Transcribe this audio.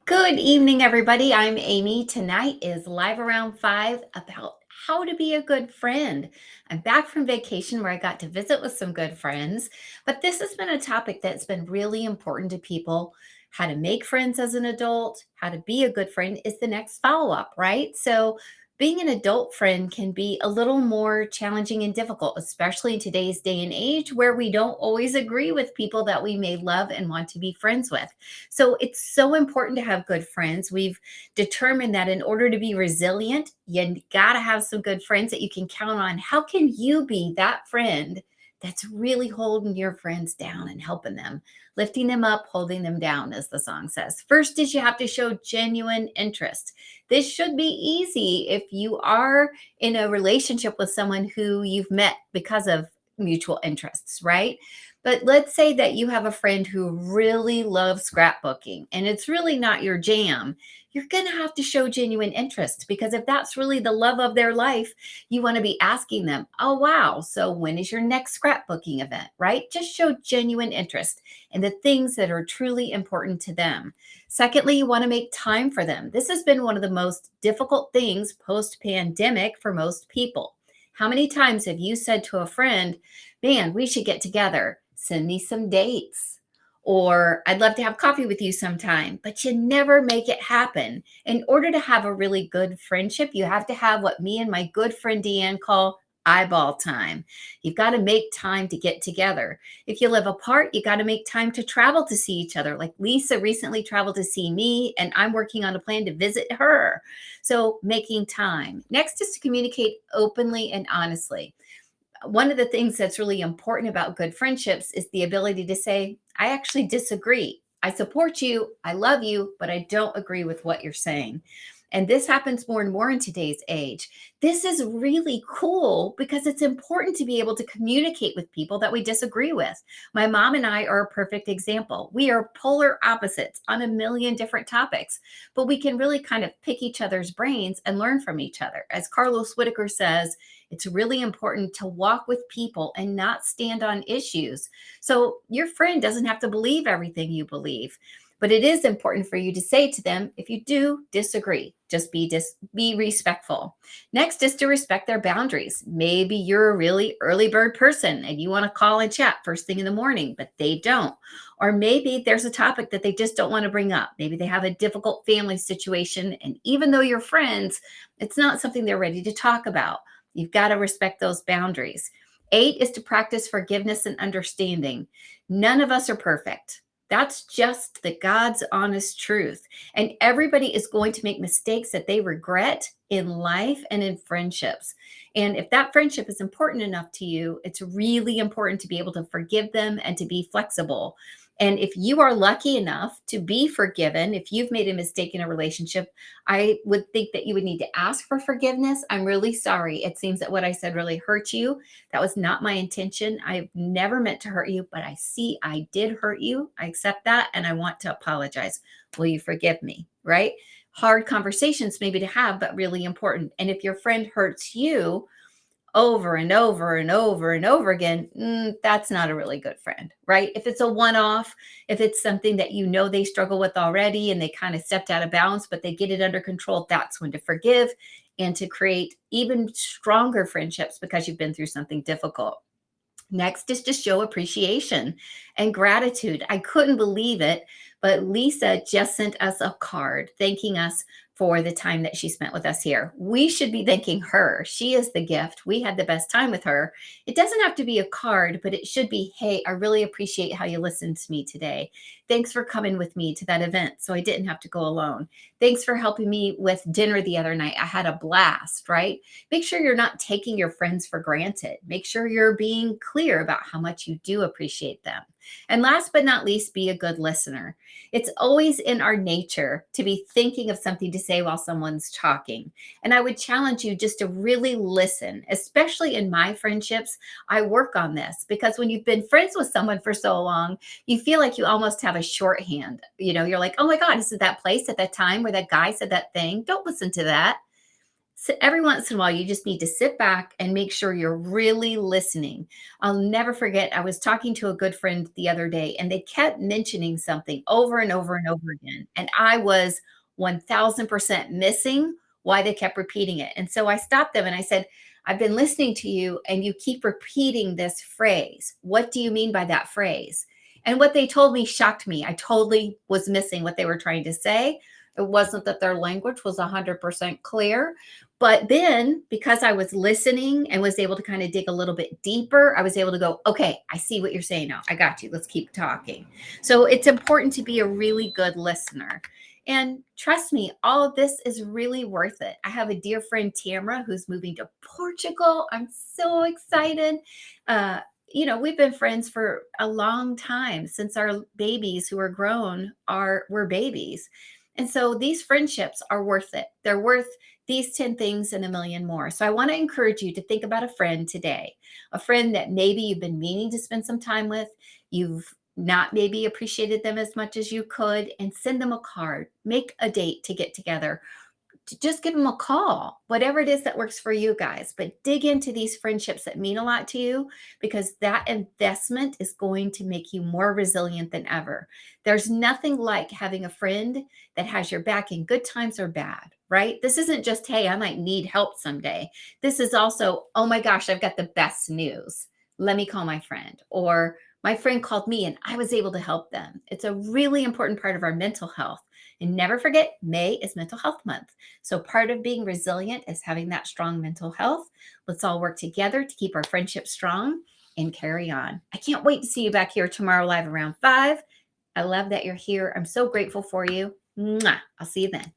Good evening, everybody. I'm Amy. Tonight is Live Around 5 about how to be a good friend. I'm back from vacation where I got to visit with some good friends, but this has been a topic that's been really important to people. How to make friends as an adult, how to be a good friend is the next follow up, right? So, being an adult friend can be a little more challenging and difficult, especially in today's day and age where we don't always agree with people that we may love and want to be friends with. So it's so important to have good friends. We've determined that in order to be resilient, you got to have some good friends that you can count on. How can you be that friend that's really holding your friends down and helping them, lifting them up, holding them down, as the song says? First is you have to show genuine interest. This should be easy if you are in a relationship with someone who you've met because of mutual interests, right? But let's say that you have a friend who really loves scrapbooking and it's really not your jam. You're going to have to show genuine interest because if that's really the love of their life, you want to be asking them, oh, wow. So when is your next scrapbooking event, right? Just show genuine interest in the things that are truly important to them. Secondly, you want to make time for them. This has been one of the most difficult things post pandemic for most people. How many times have you said to a friend, man, we should get together? Send me some dates. Or I'd love to have coffee with you sometime, but you never make it happen. In order to have a really good friendship, you have to have what me and my good friend Deanne call eyeball time. You've got to make time to get together. If you live apart, you got to make time to travel to see each other. Like Lisa recently traveled to see me, and I'm working on a plan to visit her. So, making time. Next is to communicate openly and honestly. One of the things that's really important about good friendships is the ability to say, I actually disagree. I support you. I love you, but I don't agree with what you're saying. And this happens more and more in today's age. This is really cool because it's important to be able to communicate with people that we disagree with. My mom and I are a perfect example. We are polar opposites on a million different topics, but we can really kind of pick each other's brains and learn from each other. As Carlos Whitaker says, it's really important to walk with people and not stand on issues. So your friend doesn't have to believe everything you believe, but it is important for you to say to them, if you do disagree, just be respectful. Next is to respect their boundaries. Maybe you're a really early bird person and you want to call and chat first thing in the morning, but they don't. Or maybe there's a topic that they just don't want to bring up. Maybe they have a difficult family situation, and even though you're friends, it's not something they're ready to talk about. You've got to respect those boundaries. 8 is to practice forgiveness and understanding. None of us are perfect. That's just the God's honest truth. And everybody is going to make mistakes that they regret in life and in friendships. And if that friendship is important enough to you, it's really important to be able to forgive them and to be flexible. And if you are lucky enough to be forgiven, if you've made a mistake in a relationship, I would think that you would need to ask for forgiveness. I'm really sorry. It seems that what I said really hurt you. That was not my intention. I've never meant to hurt you, but I see I did hurt you. I accept that and I want to apologize. Will you forgive me? Right? Hard conversations maybe to have, but really important. And if your friend hurts you, over and over and over and over again, that's not a really good friend, right? If it's a one off, if it's something that you know they struggle with already and they kind of stepped out of bounds, but they get it under control, that's when to forgive and to create even stronger friendships because you've been through something difficult. Next is to show appreciation and gratitude. I couldn't believe it, but Lisa just sent us a card thanking us for the time that she spent with us here. We should be thanking her. She is the gift. We had the best time with her. It doesn't have to be a card, but it should be, hey, I really appreciate how you listened to me today. Thanks for coming with me to that event so I didn't have to go alone. Thanks for helping me with dinner the other night. I had a blast, right? Make sure you're not taking your friends for granted. Make sure you're being clear about how much you do appreciate them. And last but not least, be a good listener. It's always in our nature to be thinking of something to say while someone's talking. And I would challenge you just to really listen, especially in my friendships. I work on this because when you've been friends with someone for so long, you feel like you almost have a shorthand. You know, you're like, oh my God, is it that place at that time where that guy said that thing? Don't listen to that. So every once in a while, you just need to sit back and make sure you're really listening. I'll never forget, I was talking to a good friend the other day, and they kept mentioning something over and over and over again. And I was 1000% missing why they kept repeating it. And so I stopped them and I said, I've been listening to you, and you keep repeating this phrase. What do you mean by that phrase? And what they told me shocked me. I totally was missing what they were trying to say. It wasn't that their language was 100% clear, but then because I was listening and was able to kind of dig a little bit deeper, I was able to go, okay, I see what you're saying now. I got you. Let's keep talking. So it's important to be a really good listener. And trust me, all of this is really worth it. I have a dear friend, Tamara, who's moving to Portugal. I'm so excited. Uh, we've been friends for a long time since our babies who are grown were babies. And so these friendships are worth it. They're worth these 10 things and a million more. So I want to encourage you to think about a friend today, a friend that maybe you've been meaning to spend some time with. You've not maybe appreciated them as much as you could, and send them a card, make a date to get together, to just give them a call, whatever it is that works for you guys. But dig into these friendships that mean a lot to you, because that investment is going to make you more resilient than ever. There's nothing like having a friend that has your back in good times or bad, right? This isn't just, hey, I might need help someday. This is also, oh my gosh, I've got the best news. Let me call my friend. Or my friend called me and I was able to help them. It's a really important part of our mental health. And never forget, May is Mental Health Month. So part of being resilient is having that strong mental health. Let's all work together to keep our friendship strong and carry on. I can't wait to see you back here tomorrow live around 5. I love that you're here. I'm so grateful for you. Mwah. I'll see you then.